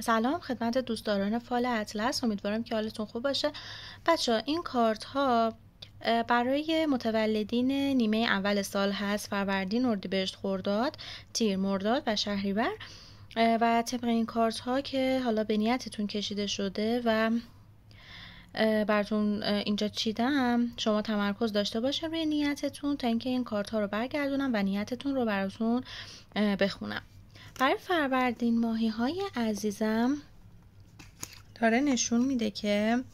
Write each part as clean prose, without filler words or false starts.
سلام خدمت دوستداران فال اطلس، امیدوارم که حالتون خوب باشه. بچه این کارت ها برای متولدین نیمه اول سال هست: فروردین، اردیبهشت، خرداد، تیر، مرداد و شهریور. و طبق این کارت ها که حالا به نیتتون کشیده شده و براتون اینجا چیدم، شما تمرکز داشته باشین روی نیتتون تا اینکه این کارت ها رو برگردونم و نیتتون رو براتون بخونم. برای فروردین ماهی های عزیزم داره نشون میده که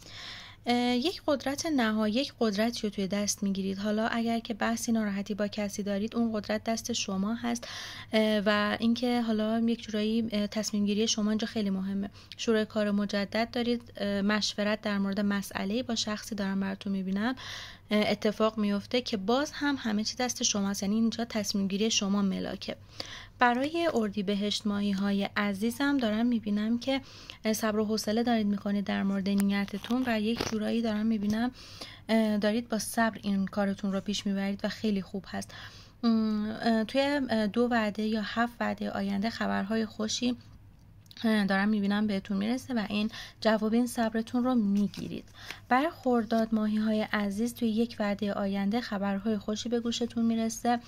یک قدرت نهایی، یک قدرتی رو توی دست میگیرید. حالا اگر که بحثی ناراحتی با کسی دارید، اون قدرت دست شما هست و اینکه حالا یک جورایی تصمیم گیری شما اینجا خیلی مهمه. شروع کار مجدد دارید، مشورت در مورد مسئله با شخصی دارم براتون میبینم اتفاق میفته که باز هم همه چی دست شماست، یعنی اینجا تصمیم گیری شما ملاکه. برای اردیبهشت ماهی های عزیزم دارم میبینم که صبر و حوصله دارید میکنید در مورد نیتتون و یک جورایی دارم میبینم دارید با صبر این کارتون رو پیش میبرید و خیلی خوب هست. توی 2 وعده یا 7 وعده آینده خبرهای خوشی دارم میبینم بهتون میرسه و این جواب این صبرتون رو میگیرید. برای خرداد ماهی های عزیز توی 1 وعده آینده خبرهای خوشی به گوشتون میرسه.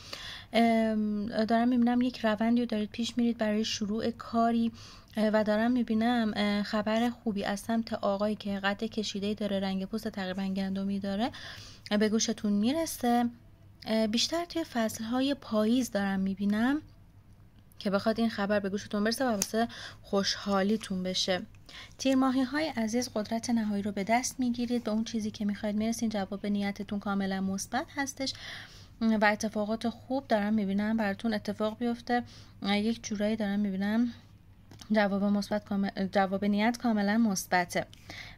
دارم میبینم یک روندی رو دارید پیش میرید برای شروع کاری و دارم میبینم خبر خوبی از سمت آقایی که قد کشیده داره، رنگ پوست تقریبا گندمی داره، به گوشتون میرسه. بیشتر توی فصلهای پاییز دارم میبینم که بخواد این خبر به گوشتون برسه و واسه خوشحالیتون بشه. تیر ماهی های عزیز قدرت نهایی رو به دست میگیرید، به اون چیزی که میخواید میرسین، جواب نیتتون کاملا مثبت هستش و اتفاقات خوب دارم میبینم براتون اتفاق بیفته. یک جورایی دارم میبینم جواب نیت کاملا مثبته.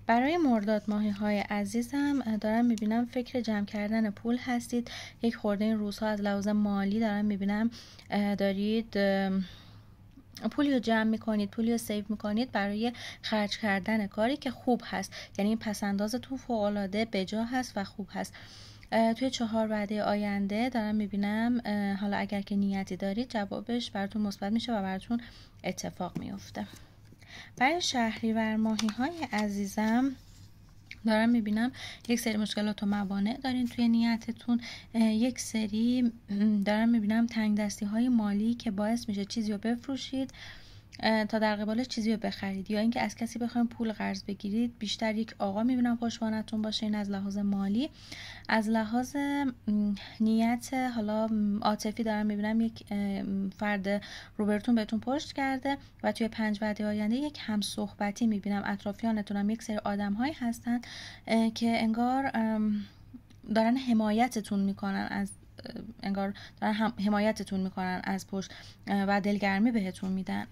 برای مرداد ماهی های عزیزم دارم میبینم فکر جمع کردن پول هستید. یک خورده این روزها از لحاظ مالی دارم میبینم دارید پولی رو جمع میکنید، پولی رو سیو میکنید برای خرج کردن کاری که خوب هست، یعنی این پسندازتون فوق‌العاده بجا هست و خوب هست. توی 4 وعده آینده دارم میبینم حالا اگر که نیتی دارید جوابش براتون مثبت میشه و براتون اتفاق میفته. برای شهریور ماهی های عزیزم دارم میبینم یک سری مشکلات و موانع دارین توی نیتتون. یک سری دارم میبینم تنگ دستی های مالی که باعث میشه چیزی رو بفروشید تا در قبالش چیزی رو بخرید، یا اینکه از کسی بخواید پول قرض بگیرید. بیشتر یک آقا میبینم پشتوانتون باشه، این از لحاظ مالی. از لحاظ نیت حالا عاطفی دارم میبینم یک فرد روبرتون بهتون پشت کرده و توی 5 وعده آینده یک هم صحبتی میبینم. اطرافیانتونم یک سری آدم هایی هستن که انگار دارن حمایتتون میکنن از پشت و دلگرمی بهتون میدن.